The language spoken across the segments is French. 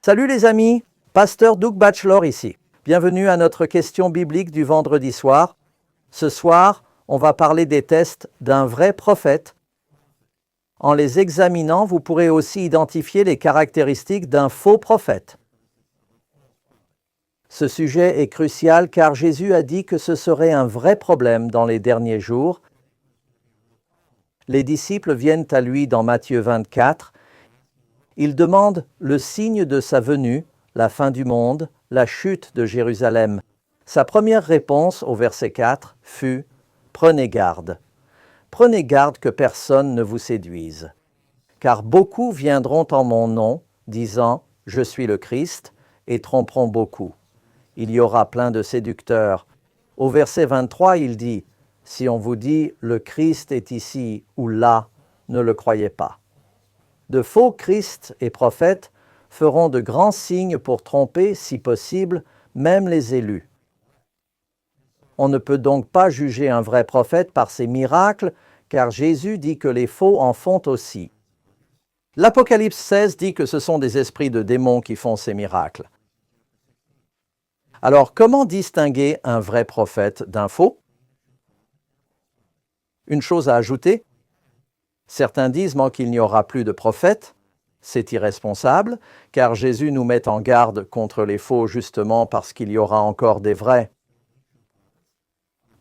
Salut les amis, Pasteur Doug Batchelor ici. Bienvenue à notre question biblique du vendredi soir. Ce soir, on va parler des tests d'un vrai prophète. En les examinant, vous pourrez aussi identifier les caractéristiques d'un faux prophète. Ce sujet est crucial car Jésus a dit que ce serait un vrai problème dans les derniers jours. Les disciples viennent à lui dans Matthieu 24. Ils demandent le signe de sa venue, la fin du monde, la chute de Jérusalem. Sa première réponse au verset 4 fut « Prenez garde. Prenez garde que personne ne vous séduise. Car beaucoup viendront en mon nom, disant « Je suis le Christ » et tromperont beaucoup. Il y aura plein de séducteurs. Au verset 23, il dit « Si on vous dit « Le Christ est ici ou là », ne le croyez pas. » De faux Christ et prophètes feront de grands signes pour tromper, si possible, même les élus. On ne peut donc pas juger un vrai prophète par ses miracles, car Jésus dit que les faux en font aussi. L'Apocalypse 16 dit que ce sont des esprits de démons qui font ces miracles. Alors, comment distinguer un vrai prophète d'un faux? Une chose à ajouter, certains disent qu'il n'y aura plus de prophètes. C'est irresponsable, car Jésus nous met en garde contre les faux justement parce qu'il y aura encore des vrais.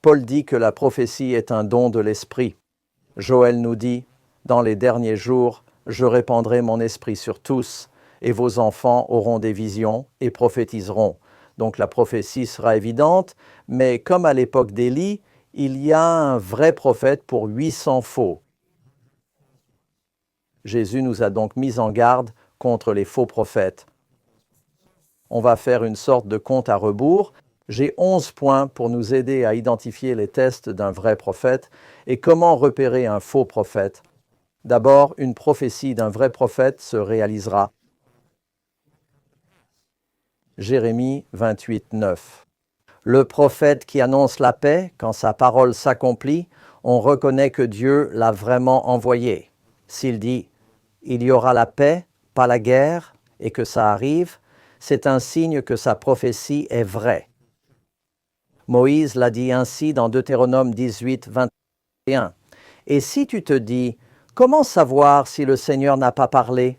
Paul dit que la prophétie est un don de l'Esprit. Joël nous dit « Dans les derniers jours, je répandrai mon esprit sur tous, et vos enfants auront des visions et prophétiseront. » Donc la prophétie sera évidente, mais comme à l'époque d'Élie, il y a un vrai prophète pour 800 faux. Jésus nous a donc mis en garde contre les faux prophètes. On va faire une sorte de compte à rebours. J'ai 11 points pour nous aider à identifier les tests d'un vrai prophète et comment repérer un faux prophète. D'abord, une prophétie d'un vrai prophète se réalisera. Jérémie 28, 9. Le prophète qui annonce la paix, quand sa parole s'accomplit, on reconnaît que Dieu l'a vraiment envoyé. S'il dit « Il y aura la paix, pas la guerre » et que ça arrive, c'est un signe que sa prophétie est vraie. Moïse l'a dit ainsi dans Deutéronome 18, 21. Et si tu te dis « Comment savoir si le Seigneur n'a pas parlé ?»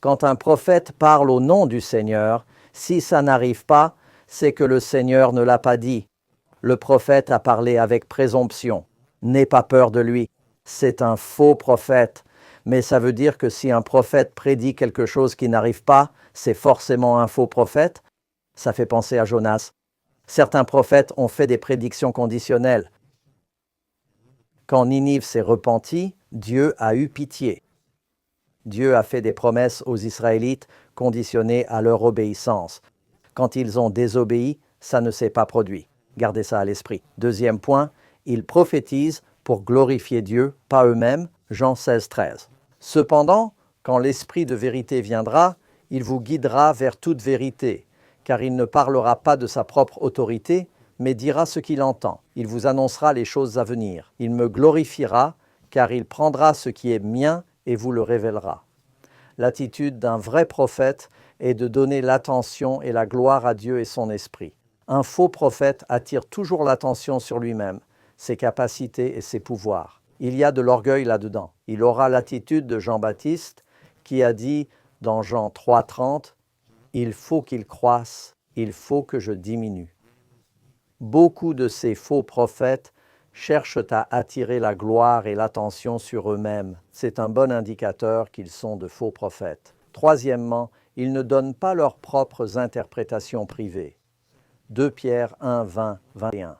Quand un prophète parle au nom du Seigneur, si ça n'arrive pas, c'est que le Seigneur ne l'a pas dit. Le prophète a parlé avec présomption. N'aie pas peur de lui. C'est un faux prophète. Mais ça veut dire que si un prophète prédit quelque chose qui n'arrive pas, c'est forcément un faux prophète. Ça fait penser à Jonas. Certains prophètes ont fait des prédictions conditionnelles. Quand Ninive s'est repentie, Dieu a eu pitié. Dieu a fait des promesses aux Israélites conditionnées à leur obéissance. Quand ils ont désobéi, ça ne s'est pas produit. Gardez ça à l'esprit. Deuxième point, ils prophétisent pour glorifier Dieu, pas eux-mêmes. Jean 16, 13. Cependant, quand l'Esprit de vérité viendra, il vous guidera vers toute vérité, car il ne parlera pas de sa propre autorité, mais dira ce qu'il entend. Il vous annoncera les choses à venir. Il me glorifiera, car il prendra ce qui est mien et vous le révélera. L'attitude d'un vrai prophète est de donner l'attention et la gloire à Dieu et son esprit. Un faux prophète attire toujours l'attention sur lui-même, ses capacités et ses pouvoirs. Il y a de l'orgueil là-dedans. Il aura l'attitude de Jean-Baptiste qui a dit dans Jean 3,30 « Il faut qu'il croisse, il faut que je diminue ». Beaucoup de ces faux prophètes cherchent à attirer la gloire et l'attention sur eux-mêmes. C'est un bon indicateur qu'ils sont de faux prophètes. Troisièmement, ils ne donnent pas leurs propres interprétations privées. 2 Pierre 1, 20, 21.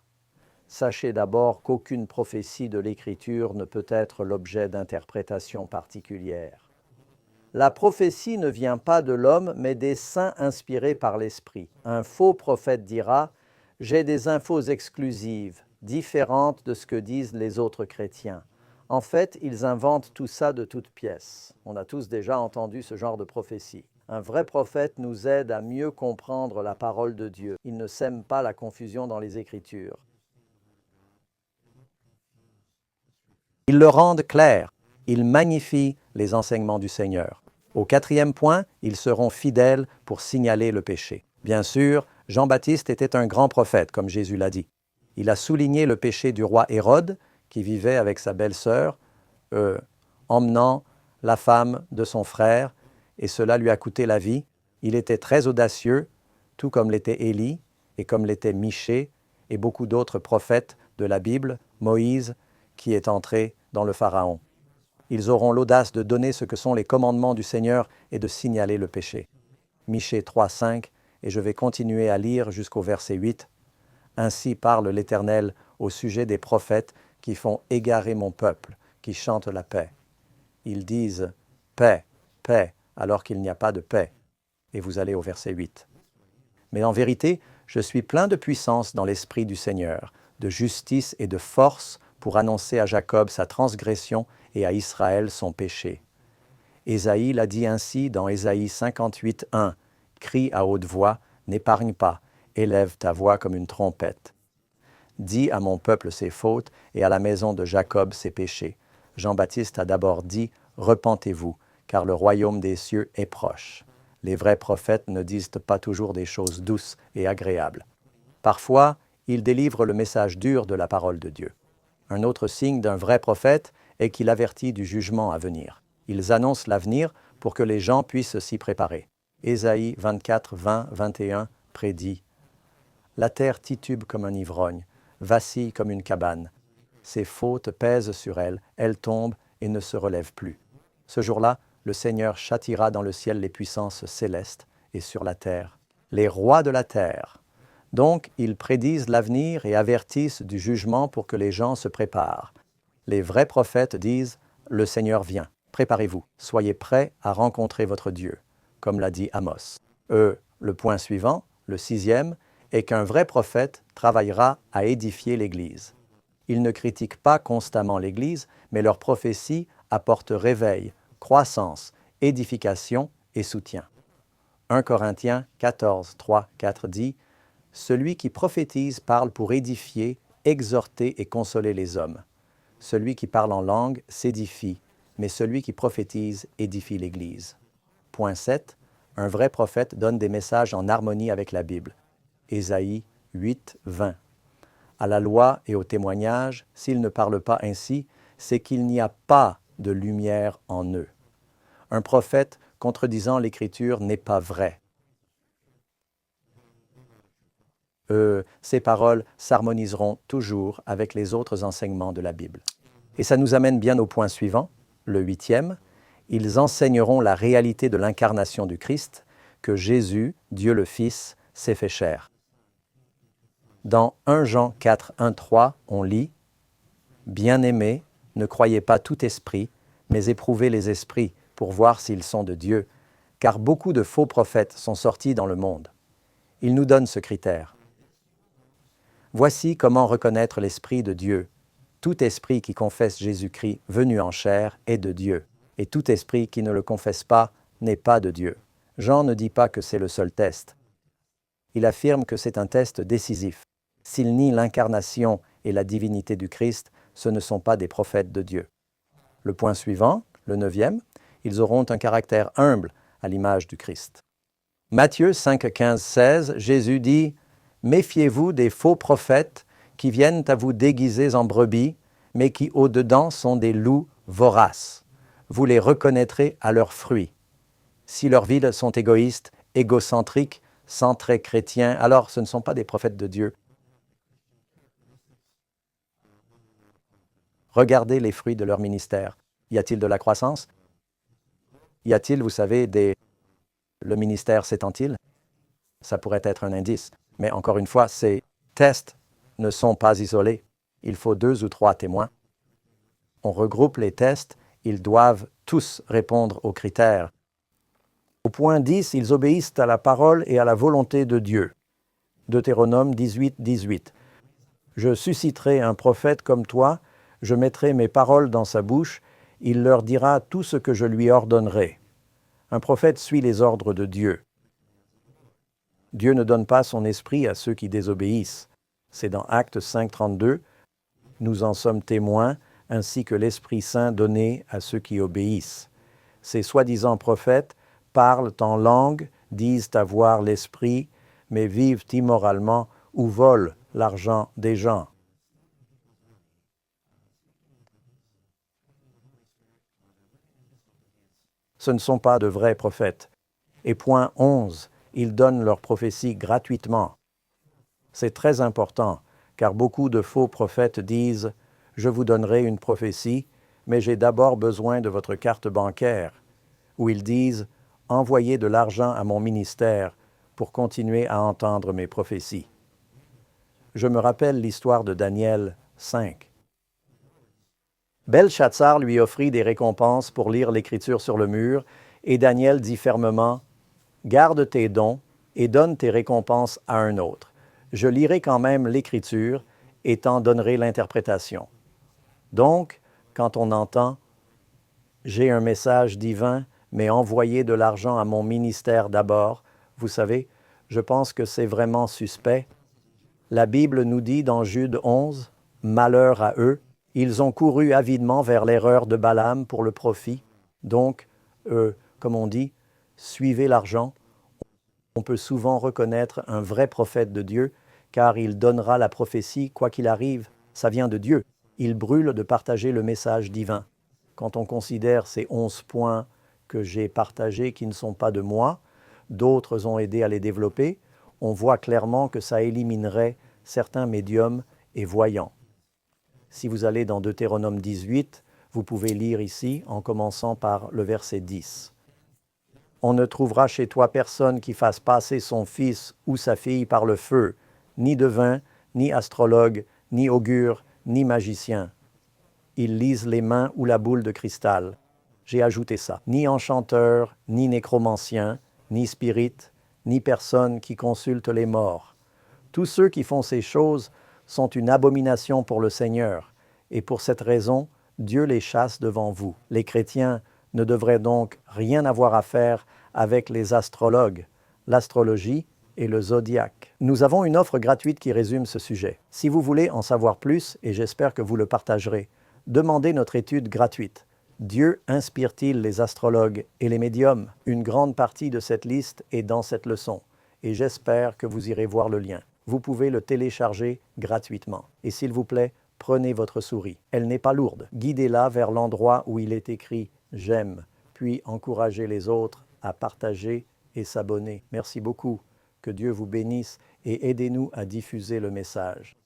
Sachez d'abord qu'aucune prophétie de l'Écriture ne peut être l'objet d'interprétations particulières. La prophétie ne vient pas de l'homme, mais des saints inspirés par l'Esprit. Un faux prophète dira « J'ai des infos exclusives, différentes de ce que disent les autres chrétiens. » En fait, ils inventent tout ça de toutes pièces. On a tous déjà entendu ce genre de prophétie. Un vrai prophète nous aide à mieux comprendre la parole de Dieu. Il ne sème pas la confusion dans les Écritures. Ils le rendent clair. Ils magnifient les enseignements du Seigneur. Au quatrième point, ils seront fidèles pour signaler le péché. Bien sûr, Jean-Baptiste était un grand prophète, comme Jésus l'a dit. Il a souligné le péché du roi Hérode, qui vivait avec sa belle-sœur, emmenant la femme de son frère, et cela lui a coûté la vie. Il était très audacieux, tout comme l'était Élie, et comme l'était Michée, et beaucoup d'autres prophètes de la Bible, Moïse, qui est entré dans le Pharaon. Ils auront l'audace de donner ce que sont les commandements du Seigneur et de signaler le péché. Michée 3, 5, et je vais continuer à lire jusqu'au verset 8. Ainsi parle l'Éternel au sujet des prophètes qui font égarer mon peuple, qui chantent la paix. Ils disent « paix, paix », alors qu'il n'y a pas de paix. Et vous allez au verset 8. Mais en vérité, je suis plein de puissance dans l'esprit du Seigneur, de justice et de force pour annoncer à Jacob sa transgression et à Israël son péché. Ésaïe l'a dit ainsi dans Ésaïe 58, 1. « Crie à haute voix, n'épargne pas, élève ta voix comme une trompette. Dis à mon peuple ses fautes et à la maison de Jacob ses péchés. » Jean-Baptiste a d'abord dit « Repentez-vous, car le royaume des cieux est proche. » Les vrais prophètes ne disent pas toujours des choses douces et agréables. Parfois, ils délivrent le message dur de la parole de Dieu. Un autre signe d'un vrai prophète est qu'il avertit du jugement à venir. Ils annoncent l'avenir pour que les gens puissent s'y préparer. Ésaïe 24, 20, 21 prédit « La terre titube comme un ivrogne, vacille comme une cabane. Ses fautes pèsent sur elle, elle tombe et ne se relève plus. Ce jour-là, le Seigneur châtiera dans le ciel les puissances célestes et sur la terre, les rois de la terre. » Donc, ils prédisent l'avenir et avertissent du jugement pour que les gens se préparent. Les vrais prophètes disent « Le Seigneur vient, préparez-vous, soyez prêts à rencontrer votre Dieu », comme l'a dit Amos. Le point suivant, le 6e, est qu'un vrai prophète travaillera à édifier l'Église. Ils ne critiquent pas constamment l'Église, mais leurs prophéties apportent réveil, croissance, édification et soutien. 1 Corinthiens 14, 3, 4 dit « Celui qui prophétise parle pour édifier, exhorter et consoler les hommes. Celui qui parle en langue s'édifie, mais celui qui prophétise édifie l'Église. » Point 7. Un vrai prophète donne des messages en harmonie avec la Bible. Ésaïe 8, 20. À la loi et au témoignage, s'ils ne parlent pas ainsi, c'est qu'il n'y a pas de lumière en eux. Un prophète contredisant l'Écriture n'est pas vrai. Ces paroles s'harmoniseront toujours avec les autres enseignements de la Bible. Et ça nous amène bien au point suivant, le 8e. Ils enseigneront la réalité de l'incarnation du Christ, que Jésus, Dieu le Fils, s'est fait chair. Dans 1 Jean 4, 1, 3, on lit « Bien-aimés, ne croyez pas tout esprit, mais éprouvez les esprits pour voir s'ils sont de Dieu, car beaucoup de faux prophètes sont sortis dans le monde. » Il nous donne ce critère. Voici comment reconnaître l'Esprit de Dieu. Tout esprit qui confesse Jésus-Christ venu en chair est de Dieu, et tout esprit qui ne le confesse pas n'est pas de Dieu. Jean ne dit pas que c'est le seul test. Il affirme que c'est un test décisif. S'ils nient l'incarnation et la divinité du Christ, ce ne sont pas des prophètes de Dieu. Le point suivant, le 9e, ils auront un caractère humble à l'image du Christ. Matthieu 5, 15, 16, Jésus dit « Méfiez-vous des faux prophètes qui viennent à vous déguiser en brebis, mais qui au-dedans sont des loups voraces. Vous les reconnaîtrez à leurs fruits. Si leurs vies sont égoïstes, égocentriques, sans traits chrétiens, alors ce ne sont pas des prophètes de Dieu. Regardez les fruits de leur ministère. Y a-t-il de la croissance? Y a-t-il, vous savez, le ministère s'étend-il? Ça pourrait être un indice. Mais encore une fois, ces tests ne sont pas isolés. Il faut 2 ou 3 témoins. On regroupe les tests, ils doivent tous répondre aux critères. Au point 10, ils obéissent à la parole et à la volonté de Dieu. Deutéronome 18, 18. Je susciterai un prophète comme toi, je mettrai mes paroles dans sa bouche, il leur dira tout ce que je lui ordonnerai. Un prophète suit les ordres de Dieu. Dieu ne donne pas son esprit à ceux qui désobéissent. C'est dans Actes 5, 32. Nous en sommes témoins, ainsi que l'Esprit Saint donné à ceux qui obéissent. Ces soi-disant prophètes parlent en langue, disent avoir l'esprit, mais vivent immoralement ou volent l'argent des gens. Ce ne sont pas de vrais prophètes. Et point 11, ils donnent leur prophétie gratuitement. C'est très important, car beaucoup de faux prophètes disent « Je vous donnerai une prophétie, mais j'ai d'abord besoin de votre carte bancaire », ou ils disent « Envoyez de l'argent à mon ministère pour continuer à entendre mes prophéties ». Je me rappelle l'histoire de Daniel 5. Belshazzar lui offrit des récompenses pour lire l'écriture sur le mur, et Daniel dit fermement « Garde tes dons et donne tes récompenses à un autre. Je lirai quand même l'écriture et t'en donnerai l'interprétation. » Donc, quand on entend « J'ai un message divin, mais envoyez de l'argent à mon ministère d'abord », vous savez, je pense que c'est vraiment suspect. La Bible nous dit dans Jude 11 « Malheur à eux ». Ils ont couru avidement vers l'erreur de Balaam pour le profit. Donc, comme on dit, suivez l'argent. On peut souvent reconnaître un vrai prophète de Dieu, car il donnera la prophétie quoi qu'il arrive. Ça vient de Dieu. Il brûle de partager le message divin. Quand on considère ces 11 points que j'ai partagés qui ne sont pas de moi, d'autres ont aidé à les développer, on voit clairement que ça éliminerait certains médiums et voyants. Si vous allez dans Deutéronome 18, vous pouvez lire ici, en commençant par le verset 10. « On ne trouvera chez toi personne qui fasse passer son fils ou sa fille par le feu, ni devin, ni astrologue, ni augure, ni magicien. Ils lisent les mains ou la boule de cristal. » J'ai ajouté ça. « Ni enchanteur, ni nécromancien, ni spirit, ni personne qui consulte les morts. Tous ceux qui font ces choses sont une abomination pour le Seigneur, et pour cette raison, Dieu les chasse devant vous. » Les chrétiens ne devraient donc rien avoir à faire avec les astrologues, l'astrologie et le zodiaque. Nous avons une offre gratuite qui résume ce sujet. Si vous voulez en savoir plus, et j'espère que vous le partagerez, demandez notre étude gratuite. Dieu inspire-t-il les astrologues et les médiums? Une grande partie de cette liste est dans cette leçon, et j'espère que vous irez voir le lien. Vous pouvez le télécharger gratuitement. Et s'il vous plaît, prenez votre souris. Elle n'est pas lourde. Guidez-la vers l'endroit où il est écrit « J'aime », puis encouragez les autres à partager et s'abonner. Merci beaucoup. Que Dieu vous bénisse et aidez-nous à diffuser le message.